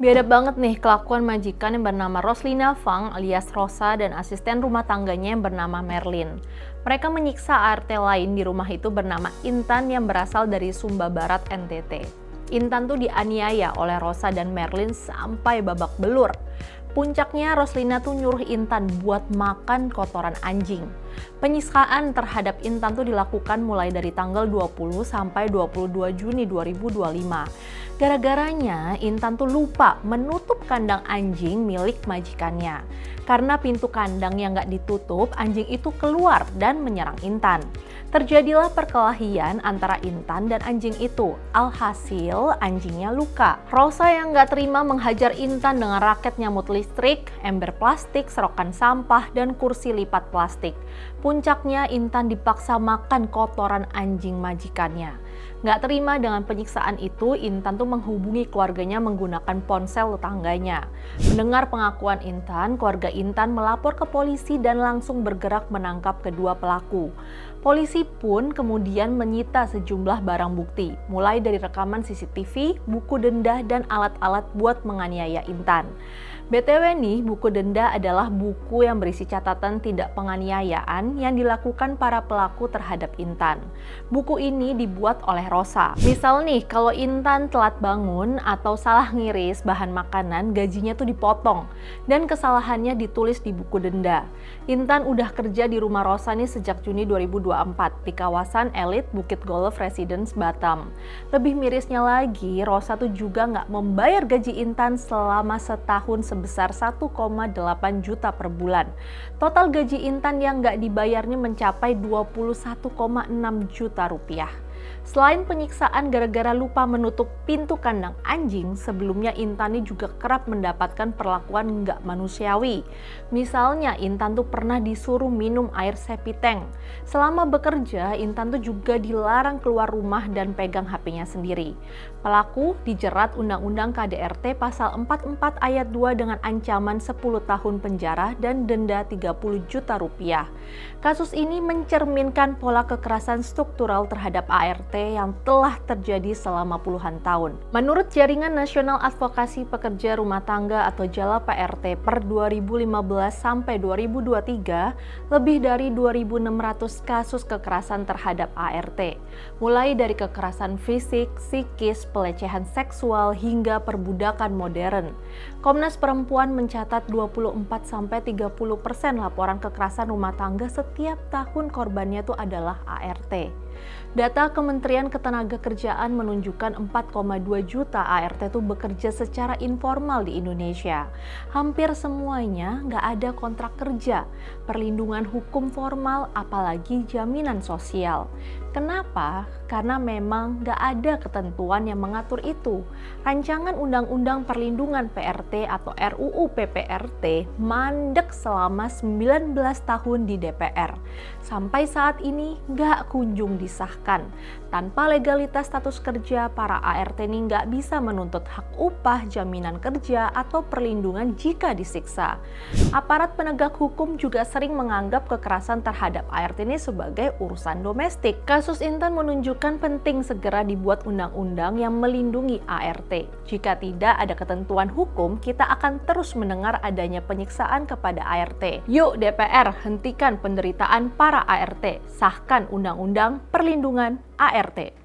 Beda banget nih kelakuan majikan yang bernama Roslina Fang alias Rosa dan asisten rumah tangganya yang bernama Merlin. Mereka menyiksa ART lain di rumah itu bernama Intan yang berasal dari Sumba Barat, NTT. Intan tuh dianiaya oleh Rosa dan Merlin sampai babak belur. Puncaknya Roslina tuh nyuruh Intan buat makan kotoran anjing. Penyiksaan terhadap Intan tuh dilakukan mulai dari tanggal 20 sampai 22 Juni 2025. Gara-garanya Intan tuh lupa menutup kandang anjing milik majikannya. Karena pintu kandang yang nggak ditutup, anjing itu keluar dan menyerang Intan. Terjadilah perkelahian antara Intan dan anjing itu. Alhasil anjingnya luka. Rosa yang nggak terima menghajar Intan dengan raket nyamuk listrik, ember plastik, serokan sampah, dan kursi lipat plastik. Puncaknya Intan dipaksa makan kotoran anjing majikannya. Nggak terima dengan penyiksaan itu, Intan tuh menghubungi keluarganya menggunakan ponsel tetangganya. Mendengar pengakuan Intan, keluarga Intan melapor ke polisi dan langsung bergerak menangkap kedua pelaku. Polisi pun kemudian menyita sejumlah barang bukti, mulai dari rekaman CCTV, buku denda, dan alat-alat buat menganiaya Intan. BTW nih, buku denda adalah buku yang berisi catatan tindak penganiayaan yang dilakukan para pelaku terhadap Intan. Buku ini dibuat oleh Rosa. Misal nih, kalau Intan telat bangun atau salah ngiris bahan makanan, gajinya tuh dipotong dan kesalahannya ditulis di buku denda. Intan udah kerja di rumah Rosa nih sejak Juni 2024 di kawasan elit Bukit Golf Residence Batam. Lebih mirisnya lagi, Rosa tuh juga nggak membayar gaji Intan selama setahun sebesar 1,8 juta per bulan. Total gaji Intan yang nggak dibayarnya mencapai 21,6 juta rupiah. Selain penyiksaan gara-gara lupa menutup pintu kandang anjing, sebelumnya Intan ini juga kerap mendapatkan perlakuan nggak manusiawi. Misalnya Intan tuh pernah disuruh minum air septic tank. Selama bekerja, Intan tuh juga dilarang keluar rumah dan pegang HP-nya sendiri. Pelaku dijerat Undang-Undang KDRT pasal 44 ayat 2 dengan ancaman 10 tahun penjara dan denda 30 juta rupiah. Kasus ini mencerminkan pola kekerasan struktural terhadap ART yang telah terjadi selama puluhan tahun. Menurut Jaringan Nasional Advokasi Pekerja Rumah Tangga atau JALA PRT per 2015 sampai 2023, lebih dari 2.600 kasus kekerasan terhadap ART. Mulai dari kekerasan fisik, psikis, pelecehan seksual, hingga perbudakan modern. Komnas Perempuan mencatat 24-30% laporan kekerasan rumah tangga setiap tahun korbannya itu adalah ART. Data Kementerian Ketenagakerjaan menunjukkan 4,2 juta ART itu bekerja secara informal di Indonesia. Hampir semuanya nggak ada kontrak kerja, perlindungan hukum formal, apalagi jaminan sosial. Kenapa? Karena memang nggak ada ketentuan yang mengatur itu. Rancangan Undang-Undang Perlindungan PRT atau RUU PPRT mandek selama 19 tahun di DPR. Sampai saat ini nggak kunjung disahkan. Tanpa legalitas status kerja, para ART ini nggak bisa menuntut hak upah, jaminan kerja, atau perlindungan jika disiksa. Aparat penegak hukum juga sering menganggap kekerasan terhadap ART ini sebagai urusan domestik. Kasus Intan menunjukkan penting segera dibuat undang-undang yang melindungi ART. Jika tidak ada ketentuan hukum, kita akan terus mendengar adanya penyiksaan kepada ART. Yuk DPR, hentikan penderitaan para ART. Sahkan Undang-Undang Perlindungan ART.